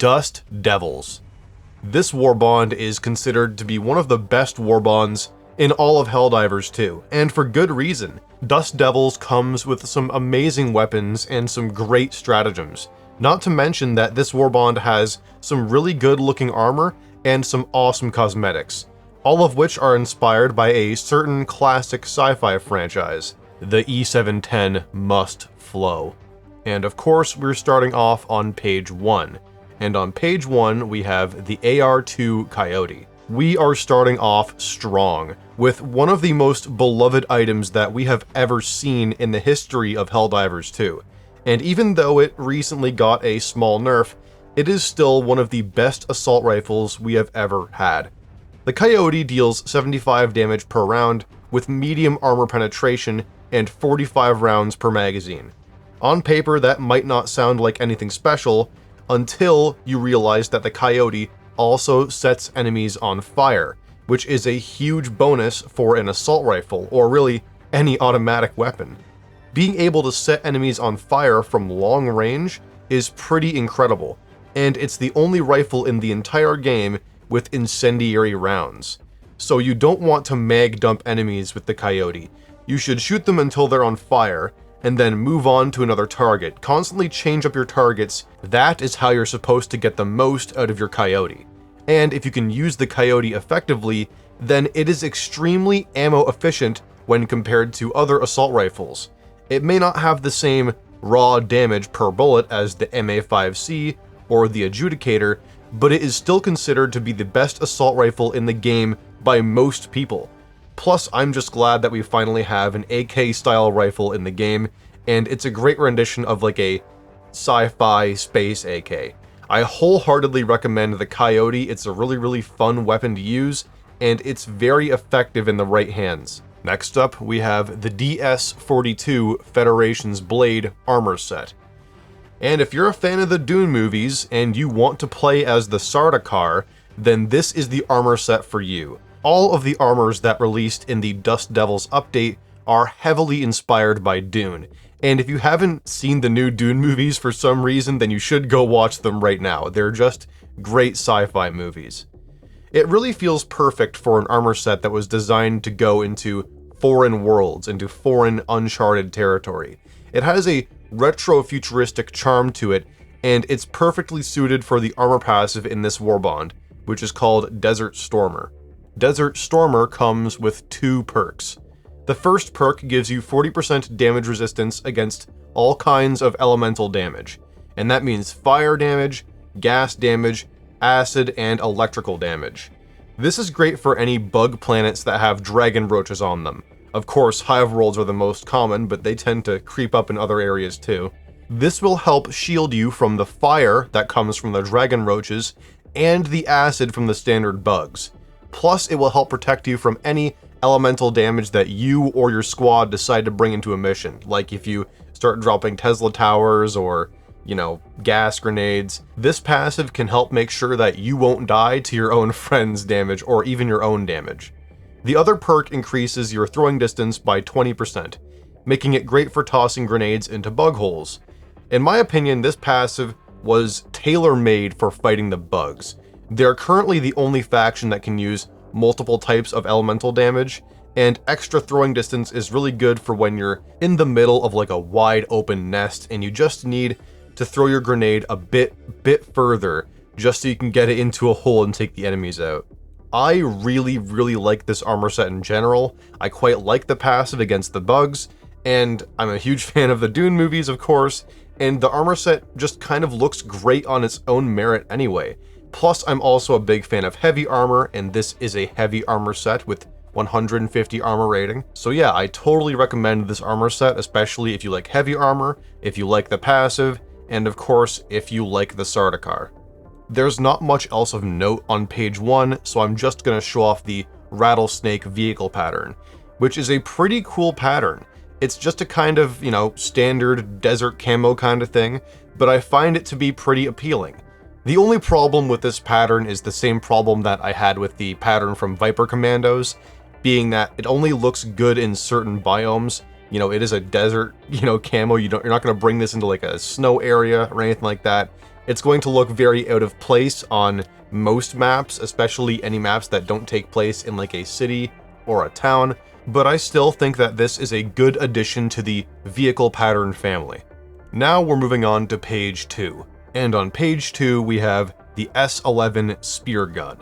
Dust Devils. This warbond is considered to be one of the best warbonds in all of Helldivers 2, and for good reason. Dust Devils comes with some amazing weapons and some great stratagems. Not to mention that this warbond has some really good looking armor and some awesome cosmetics, all of which are inspired by a certain classic sci-fi franchise. The E-710 must flow. And of course, we're starting off on page 1. And on page 1, we have the AR2 Coyote. We are starting off strong with one of the most beloved items that we have ever seen in the history of Helldivers 2. And even though it recently got a small nerf, it is still one of the best assault rifles we have ever had. The Coyote deals 75 damage per round with medium armor penetration and 45 rounds per magazine. On paper, that might not sound like anything special until you realize that the Coyote also sets enemies on fire, which is a huge bonus for an assault rifle, or really any automatic weapon. Being able to set enemies on fire from long range is pretty incredible, and it's the only rifle in the entire game with incendiary rounds. So you don't want to mag dump enemies with the Coyote. You should shoot them until they're on fire, and then move on to another target. Constantly change up your targets. That is how you're supposed to get the most out of your Coyote. And if you can use the Coyote effectively, then it is extremely ammo efficient when compared to other assault rifles. It may not have the same raw damage per bullet as the MA5C or the Adjudicator, but it is still considered to be the best assault rifle in the game by most people. Plus, I'm just glad that we finally have an AK-style rifle in the game, and it's a great rendition of like a sci-fi space AK. I wholeheartedly recommend the Coyote. It's a really fun weapon to use, and it's very effective in the right hands. Next up, we have the DS-42 Federation's Blade armor set. And if you're a fan of the Dune movies and you want to play as the Sardaukar, then this is the armor set for you. All of the armors that released in the Dust Devils update are heavily inspired by Dune, and if you haven't seen the new Dune movies for some reason, then you should go watch them right now. They're just great sci-fi movies. It really feels perfect for an armor set that was designed to go into foreign worlds, into foreign uncharted territory. It has a retro-futuristic charm to it, and it's perfectly suited for the armor passive in this warbond, which is called Desert Stormer. Desert Stormer comes with 2 perks. The first perk gives you 40% damage resistance against all kinds of elemental damage, and that means fire damage, gas damage, acid, and electrical damage. This is great for any bug planets that have dragon roaches on them. Of course, hive worlds are the most common, but they tend to creep up in other areas too. This will help shield you from the fire that comes from the dragon roaches and the acid from the standard bugs. Plus, it will help protect you from any elemental damage that you or your squad decide to bring into a mission, like if you start dropping Tesla towers or, gas grenades. This passive can help make sure that you won't die to your own friends' damage or even your own damage. The other perk increases your throwing distance by 20%, making it great for tossing grenades into bug holes. In my opinion, this passive was tailor-made for fighting the bugs. They're currently the only faction that can use multiple types of elemental damage, and extra throwing distance is really good for when you're in the middle of like a wide open nest and you just need to throw your grenade a bit further just so you can get it into a hole and take the enemies out. I really like this armor set in general. I quite like the passive against the bugs, and I'm a huge fan of the Dune movies, of course, and the armor set just kind of looks great on its own merit anyway. Plus, I'm also a big fan of heavy armor, and this is a heavy armor set with 150 armor rating. So yeah, I totally recommend this armor set, especially if you like heavy armor, if you like the passive, and of course, if you like the Sardaukar. There's not much else of note on page 1, so I'm just going to show off the rattlesnake vehicle pattern, which is a pretty cool pattern. It's just a kind of, standard desert camo kind of thing, but I find it to be pretty appealing. The only problem with this pattern is the same problem that I had with the pattern from Viper Commandos, being that it only looks good in certain biomes. It is a desert, camo. You're not going to bring this into like a snow area or anything like that. It's going to look very out of place on most maps, especially any maps that don't take place in like a city or a town, but I still think that this is a good addition to the vehicle pattern family. Now we're moving on to page 2, and on page 2 we have the S11 Spear Gun.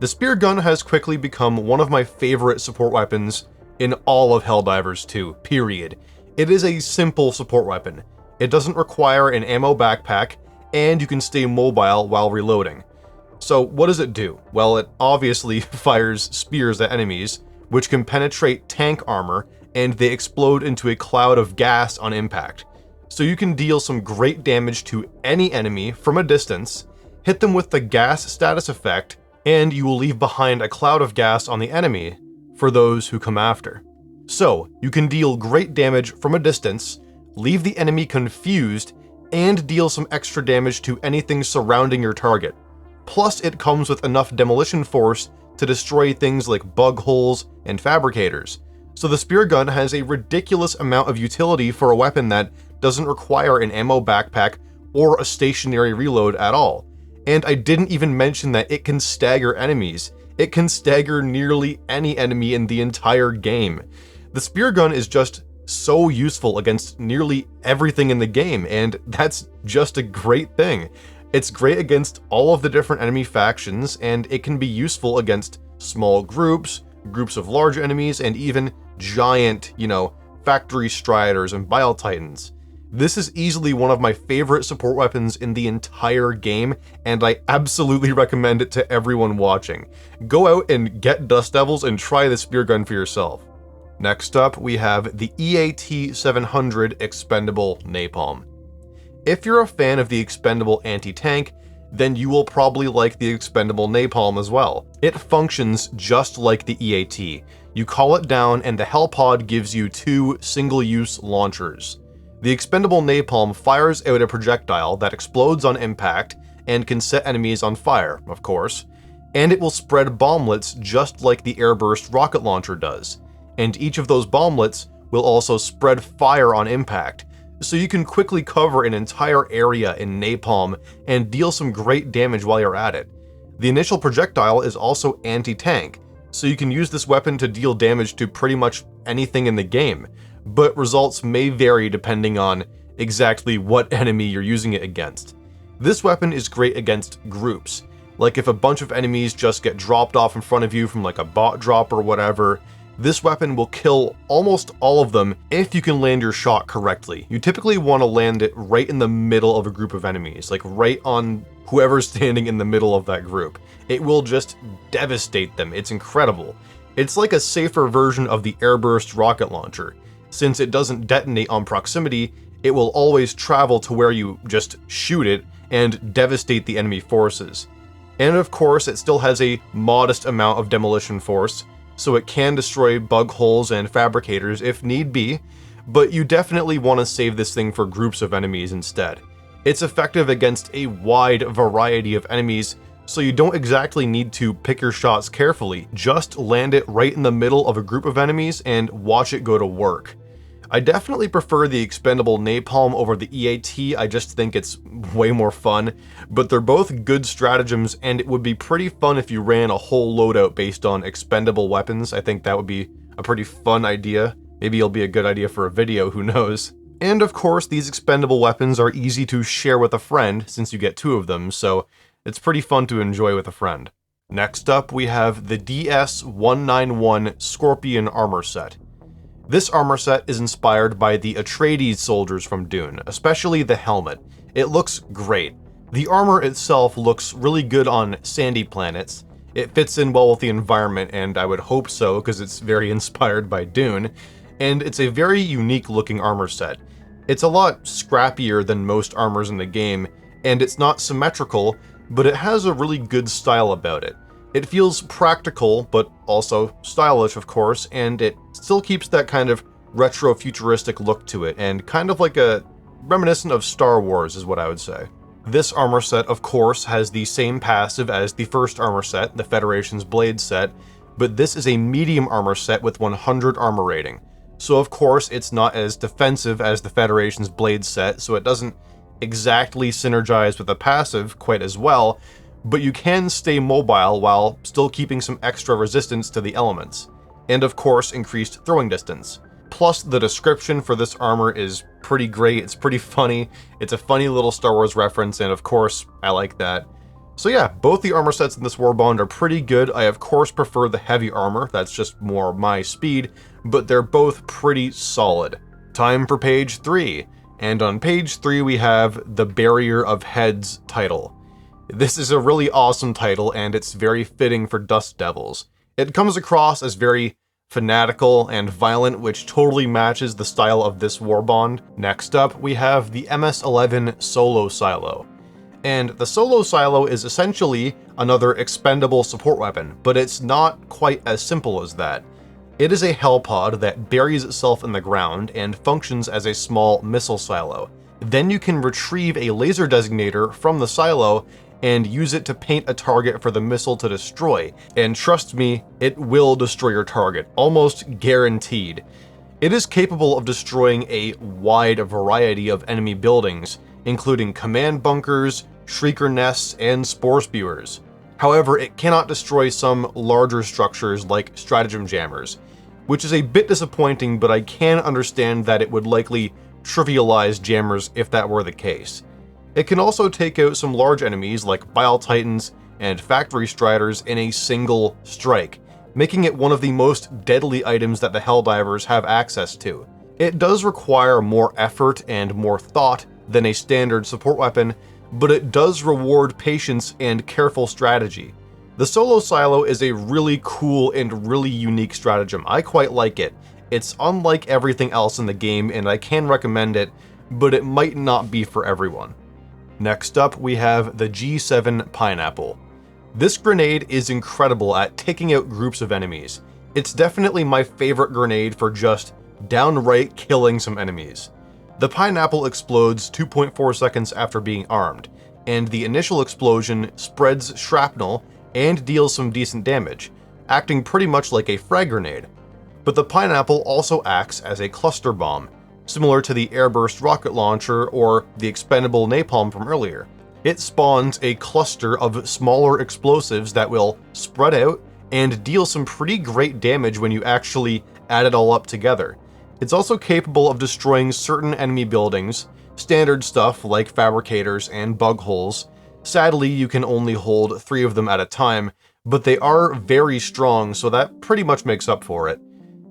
The Spear Gun has quickly become one of my favorite support weapons in all of Helldivers 2, period. It is a simple support weapon. It doesn't require an ammo backpack, and you can stay mobile while reloading. So what does it do? Well, it obviously fires spears at enemies, which can penetrate tank armor, and they explode into a cloud of gas on impact. So you can deal some great damage to any enemy from a distance, hit them with the gas status effect, and you will leave behind a cloud of gas on the enemy for those who come after. So you can deal great damage from a distance, leave the enemy confused, and deal some extra damage to anything surrounding your target. Plus, it comes with enough demolition force to destroy things like bug holes and fabricators. So the Spear Gun has a ridiculous amount of utility for a weapon that doesn't require an ammo backpack or a stationary reload at all. And I didn't even mention that it can stagger enemies. It can stagger nearly any enemy in the entire game. The Spear Gun is just so useful against nearly everything in the game, and that's just a great thing. It's great against all of the different enemy factions, and it can be useful against small groups, groups of large enemies, and even giant, factory striders and bile titans. This is easily one of my favorite support weapons in the entire game, and I absolutely recommend it to everyone watching. Go out and get Dust Devils and try the Spear Gun for yourself. Next up, we have the E-710 Expendable Napalm. If you're a fan of the expendable anti-tank, then you will probably like the expendable napalm as well. It functions just like the EAT. You call it down and the Hell Pod gives you 2 single-use launchers. The expendable napalm fires out a projectile that explodes on impact and can set enemies on fire, of course, and it will spread bomblets just like the airburst rocket launcher does. And each of those bomblets will also spread fire on impact, so you can quickly cover an entire area in napalm and deal some great damage while you're at it. The initial projectile is also anti-tank, so you can use this weapon to deal damage to pretty much anything in the game, but results may vary depending on exactly what enemy you're using it against. This weapon is great against groups, like if a bunch of enemies just get dropped off in front of you from like a bot drop or whatever. This weapon will kill almost all of them if you can land your shot correctly. You typically want to land it right in the middle of a group of enemies, like right on whoever's standing in the middle of that group. It will just devastate them. It's incredible. It's like a safer version of the airburst rocket launcher. Since it doesn't detonate on proximity, it will always travel to where you just shoot it and devastate the enemy forces. And of course, it still has a modest amount of demolition force, so it can destroy bug holes and fabricators if need be, but you definitely want to save this thing for groups of enemies instead. It's effective against a wide variety of enemies, so you don't exactly need to pick your shots carefully, just land it right in the middle of a group of enemies and watch it go to work. I definitely prefer the expendable napalm over the EAT, I just think it's way more fun, but they're both good stratagems and it would be pretty fun if you ran a whole loadout based on expendable weapons. I think that would be a pretty fun idea. Maybe it'll be a good idea for a video, who knows. And of course, these expendable weapons are easy to share with a friend since you get 2 of them, so it's pretty fun to enjoy with a friend. Next up, we have the DS-191 Scorpion Armor Set. This armor set is inspired by the Atreides soldiers from Dune, especially the helmet. It looks great. The armor itself looks really good on sandy planets. It fits in well with the environment, and I would hope so because it's very inspired by Dune, and it's a very unique looking armor set. It's a lot scrappier than most armors in the game, and it's not symmetrical, but it has a really good style about it. It feels practical, but also stylish, of course, and it still keeps that kind of retro-futuristic look to it, and kind of like a reminiscent of Star Wars is what I would say. This armor set, of course, has the same passive as the first armor set, the Federation's Blade set, but this is a medium armor set with 100 armor rating. So of course, it's not as defensive as the Federation's Blade set, so it doesn't exactly synergize with the passive quite as well, but you can stay mobile while still keeping some extra resistance to the elements, and of course increased throwing distance. Plus, the description for this armor is pretty great, it's pretty funny, it's a funny little Star Wars reference, and of course, I like that. So yeah, both the armor sets in this Warbond are pretty good. I of course prefer the heavy armor, that's just more my speed, but they're both pretty solid. Time for page 3, and on page 3 we have the Barrier of Heads title. This is a really awesome title, and it's very fitting for Dust Devils. It comes across as very fanatical and violent, which totally matches the style of this Warbond. Next up, we have the MS-11 Solo Silo. And the Solo Silo is essentially another expendable support weapon, but it's not quite as simple as that. It is a hell pod that buries itself in the ground and functions as a small missile silo. Then you can retrieve a laser designator from the silo and use it to paint a target for the missile to destroy, and trust me, it will destroy your target, almost guaranteed. It is capable of destroying a wide variety of enemy buildings, including command bunkers, shrieker nests, and spore spewers. However, it cannot destroy some larger structures like stratagem jammers, which is a bit disappointing, but I can understand that it would likely trivialize jammers if that were the case. It can also take out some large enemies like Bile Titans and Factory Striders in a single strike, making it one of the most deadly items that the Helldivers have access to. It does require more effort and more thought than a standard support weapon, but it does reward patience and careful strategy. The Solo Silo is a really cool and really unique stratagem. I quite like it. It's unlike everything else in the game, and I can recommend it, but it might not be for everyone. Next up, we have the G7 Pineapple. This grenade is incredible at taking out groups of enemies. It's definitely my favorite grenade for just downright killing some enemies. The pineapple explodes 2.4 seconds after being armed, and the initial explosion spreads shrapnel and deals some decent damage, acting pretty much like a frag grenade. But the pineapple also acts as a cluster bomb, similar to the airburst rocket launcher or the expendable napalm from earlier. It spawns a cluster of smaller explosives that will spread out and deal some pretty great damage when you actually add it all up together. It's also capable of destroying certain enemy buildings, standard stuff like fabricators and bug holes. Sadly, you can only hold 3 of them at a time, but they are very strong, so that pretty much makes up for it.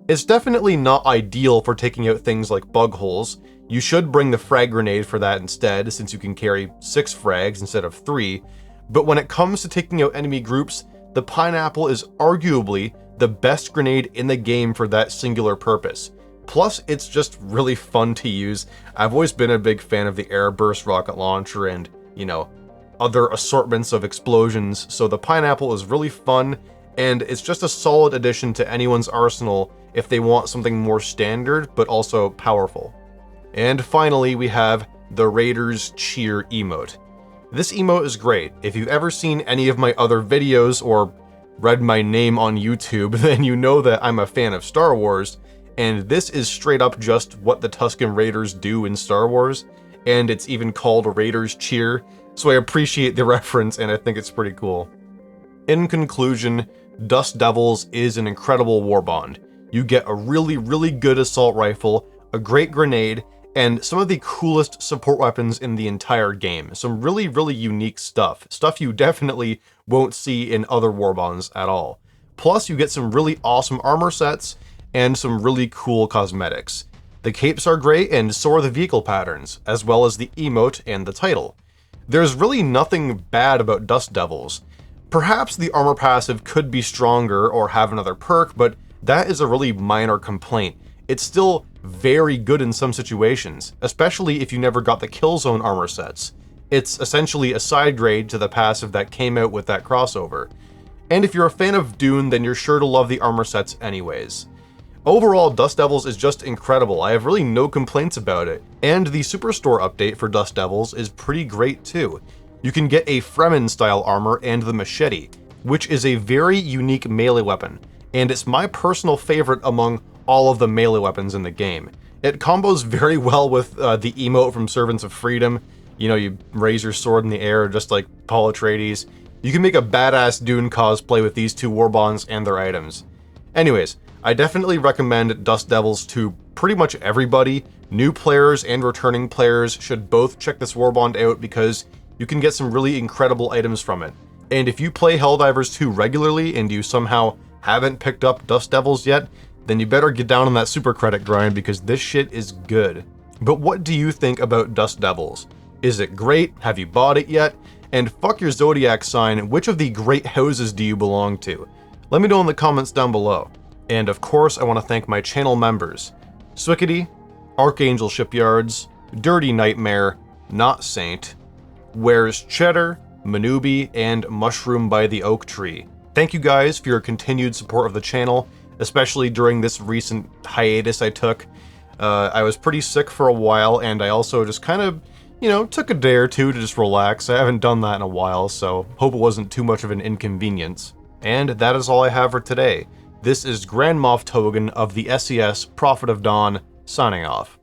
It's definitely not ideal for taking out things like bug holes. You should bring the frag grenade for that instead, since you can carry 6 frags instead of 3, but when it comes to taking out enemy groups, the pineapple is arguably the best grenade in the game for that singular purpose. Plus, it's just really fun to use. I've always been a big fan of the airburst rocket launcher and, other assortments of explosions, so the pineapple is really fun, and it's just a solid addition to anyone's arsenal if they want something more standard, but also powerful. And finally, we have the Raiders Cheer emote. This emote is great. If you've ever seen any of my other videos or read my name on YouTube, then you know that I'm a fan of Star Wars, and this is straight up just what the Tusken Raiders do in Star Wars, and it's even called Raiders Cheer, so I appreciate the reference and I think it's pretty cool. In conclusion, Dust Devils is an incredible Warbond. You get a really, really good assault rifle, a great grenade, and some of the coolest support weapons in the entire game. Some really, really unique stuff. Stuff you definitely won't see in other Warbonds at all. Plus, you get some really awesome armor sets and some really cool cosmetics. The capes are great, and so are the vehicle patterns, as well as the emote and the title. There's really nothing bad about Dust Devils. Perhaps the armor passive could be stronger or have another perk, but that is a really minor complaint. It's still very good in some situations, especially if you never got the Killzone armor sets. It's essentially a side grade to the passive that came out with that crossover. And if you're a fan of Dune, then you're sure to love the armor sets anyways. Overall, Dust Devils is just incredible. I have really no complaints about it. And the Superstore update for Dust Devils is pretty great too. You can get a Fremen style armor and the machete, which is a very unique melee weapon, and it's my personal favorite among all of the melee weapons in the game. It combos very well with the emote from Servants of Freedom, You know, you raise your sword in the air just like Paul Atreides. You can make a badass Dune cosplay with these two warbonds and their items. Anyways, I definitely recommend Dust Devils to pretty much everybody. New players and returning players should both check this warbond out because you can get some really incredible items from it. And if you play Helldivers 2 regularly and you somehow haven't picked up Dust Devils yet, then you better get down on that super credit grind because this shit is good. But what do you think about Dust Devils? Is it great? Have you bought it yet? And fuck your zodiac sign, which of the great houses do you belong to? Let me know in the comments down below. And of course, I want to thank my channel members: Swickity, ArchAngelShipyards, DirtyKnightmare, NOTSAINTT, Where's Cheddar, Minuby, and Mushroombytheoaktree. Thank you guys for your continued support of the channel, especially during this recent hiatus I took. I was pretty sick for a while, and I also just kind of, you know, took a day or two to just relax. I haven't done that in a while, so hope it wasn't too much of an inconvenience. And that is all I have for today. This is Grand Moff Togan of the SES Prophet of Dawn, signing off.